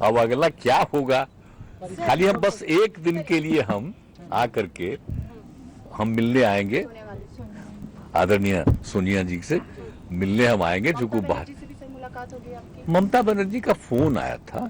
अब अगला क्या होगा, खाली हम बस एक दिन के लिए हम आकर के हम मिलने आएंगे, आदरणीय सोनिया जी से मिलने हम आएंगे। जो को बात मुलाकात होगी आपकी? ममता बनर्जी का फोन आया था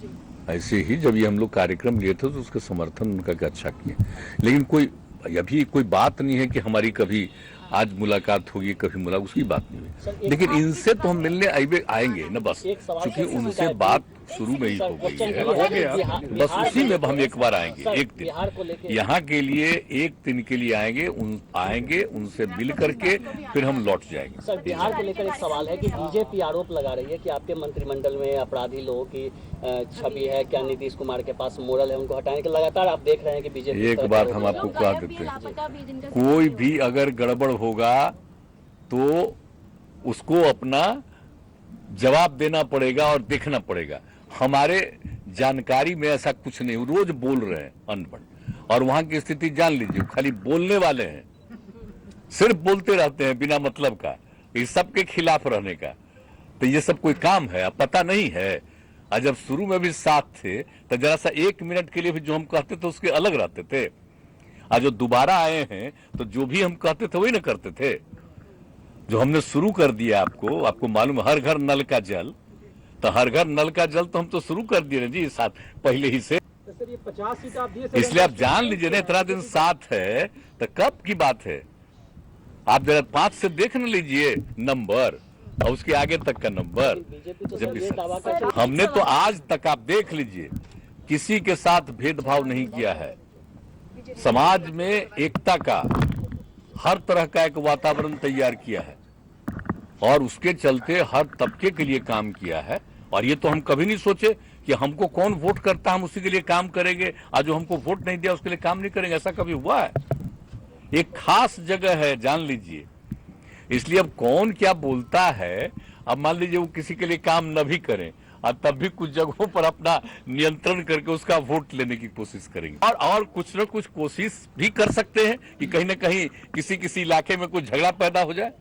ऐसे ही, जब ये हम लोग कार्यक्रम लिए थे तो उसके समर्थन उनका अच्छा किए, लेकिन कोई अभी कोई बात नहीं है कि हमारी कभी आज मुलाकात होगी कभी मुलाकात, उसकी बात नहीं हुई। लेकिन इनसे तो हम मिलने आएंगे न, बस क्योंकि उनसे बात शुरू में ही हो गई है, हो गया, बस उसी में हम एक बार आएंगे, एक दिन यहाँ के लिए एक दिन के लिए आएंगे उनसे मिल करके फिर हम लौट जाएंगे। सर, बिहार को लेकर एक सवाल है कि बीजेपी आरोप लगा रही है कि आपके मंत्रिमंडल में अपराधी लोगों की छवि है, क्या नीतीश कुमार के पास मोरल है उनको हटाने के, लगातार आप देख रहे हैं कि बीजेपी। एक बात हम आपको कह देते हैं, कोई भी अगर गड़बड़ होगा तो उसको अपना जवाब देना पड़ेगा और देखना पड़ेगा। हमारे जानकारी में ऐसा कुछ नहीं, रोज बोल रहे हैं अनबन, और वहां की स्थिति जान लीजिए, खाली बोलने वाले हैं, सिर्फ बोलते रहते हैं बिना मतलब का, इस सब के खिलाफ रहने का। तो ये सब कोई काम है? अब पता नहीं है। और जब शुरू में भी साथ थे तो जरा सा एक मिनट के लिए भी जो हम कहते थे उसके अलग रहते थे, और जो दोबारा आए हैं तो जो भी हम कहते थे वही ना करते थे। जो हमने शुरू कर दिया, आपको मालूम है, हर घर नल का जल, तो हर घर नल का जल तो हम तो शुरू कर दिए जी साथ पहले ही से। तो सर, ये 50 सीट आप दिए, इसलिए आप जान लीजिए ना, इतना दिन साथ है तो कब की बात है? आप जरा 5 से देख न लीजिए नंबर और उसके आगे तक का नंबर। जब हमने तो आज तक आप देख लीजिए किसी के साथ भेदभाव नहीं किया है, समाज में एकता का हर तरह का एक वातावरण तैयार किया है और उसके चलते हर तबके के लिए काम किया है। और ये तो हम कभी नहीं सोचे कि हमको कौन वोट करता हम उसी के लिए काम करेंगे, और जो हमको वोट नहीं दिया उसके लिए काम नहीं करेंगे, ऐसा कभी हुआ है? एक खास जगह है, जान लीजिए। इसलिए अब कौन क्या बोलता है, अब मान लीजिए वो किसी के लिए काम न भी करें और तब भी कुछ जगहों पर अपना नियंत्रण करके उसका वोट लेने की कोशिश करेंगे, और कुछ न कुछ कोशिश भी कर सकते हैं कि कहीं न कहीं किसी इलाके में कुछ झगड़ा पैदा हो जाए।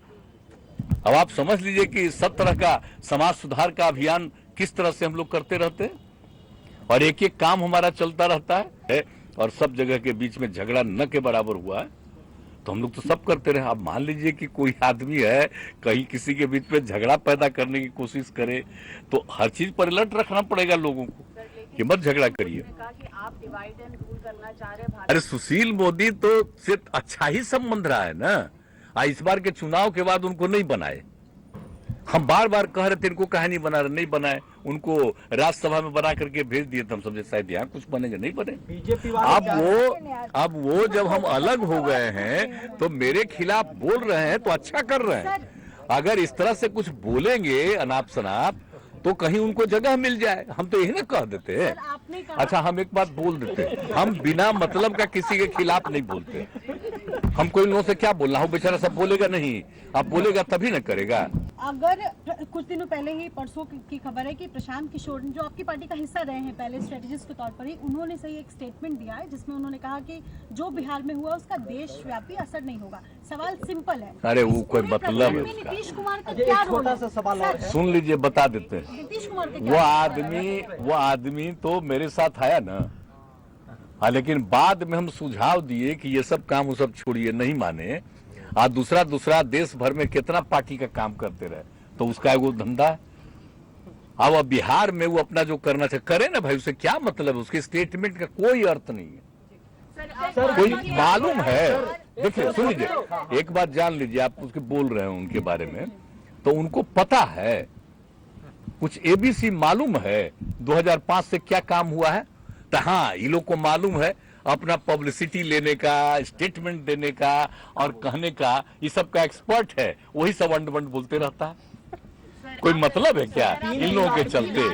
अब आप समझ लीजिए कि सब तरह का समाज सुधार का अभियान किस तरह से हम लोग करते रहते हैं, और एक एक काम हमारा चलता रहता है, और सब जगह के बीच में झगड़ा न के बराबर हुआ है, तो हम लोग तो सब करते रहे। अब मान लीजिए कि कोई आदमी है कहीं किसी के बीच में झगड़ा पैदा करने की कोशिश करे, तो हर चीज पर अलर्ट रखना पड़ेगा लोगों को कि मत झगड़ा करिए। आप डिवाइड एंड रूल करना चाह रहे हैं। अरे सुशील मोदी तो से अच्छा ही संबंध रहा है ना, इस बार के चुनाव के बाद उनको नहीं बनाए। हम बार बार कह रहे थे इनको कहा नहीं बना रहे, नहीं बनाए, उनको राज्यसभा में बना करके भेज दिए थे, हम समझे शायद यहाँ कुछ बनेंगे, नहीं बने। अब वो जब हम अलग हो गए हैं तो मेरे खिलाफ बोल रहे हैं तो अच्छा कर रहे हैं। अगर इस तरह से कुछ बोलेंगे अनाप शनाप तो कहीं उनको जगह मिल जाए, हम तो यही ना कह देते हैं। अच्छा, हम एक बात बोल देते हैं, हम बिना मतलब का किसी के खिलाफ नहीं बोलते। हम कोई लोगों से क्या बोलना हो, बेचारा सब बोलेगा नहीं, आप बोलेगा तभी ना करेगा। अगर कुछ दिनों पहले ही, परसों की खबर है कि प्रशांत किशोर जो आपकी पार्टी का हिस्सा रहे हैं पहले स्ट्रेटेजिस्ट के तौर पर ही, उन्होंने सही एक स्टेटमेंट दिया है जिसमें उन्होंने कहा कि जो बिहार में हुआ उसका देशव्यापी असर नहीं होगा। सवाल सिंपल है, अरे वो कोई मतलब है उसका? नीतीश कुमार का क्या रोल है? सवाल और है, सुन लीजिए, बता देते हैं। नीतीश कुमार वो आदमी तो मेरे साथ आया ना, हाँ, लेकिन बाद में हम सुझाव दिए कि ये सब काम वो सब छोड़िए, नहीं माने, और दूसरा देश भर में कितना पार्टी का काम करते रहे, तो उसका वो धंधा है। अब बिहार में वो अपना जो करना चाहिए करे ना भाई, उसे क्या मतलब है? उसके स्टेटमेंट का कोई अर्थ नहीं है, कोई मालूम है। देखिए सुन लीजिए, एक बात जान लीजिए, आप उसके बोल रहे हैं उनके बारे में, तो उनको पता है, कुछ एबीसी मालूम है 2005 से क्या काम हुआ है। तो हाँ, ये लोग को मालूम है अपना पब्लिसिटी लेने का, स्टेटमेंट देने का और कहने का, ये सब का एक्सपर्ट है, वही सब अंड बंड बोलते रहता है। कोई मतलब है क्या इन लोगों के चलते?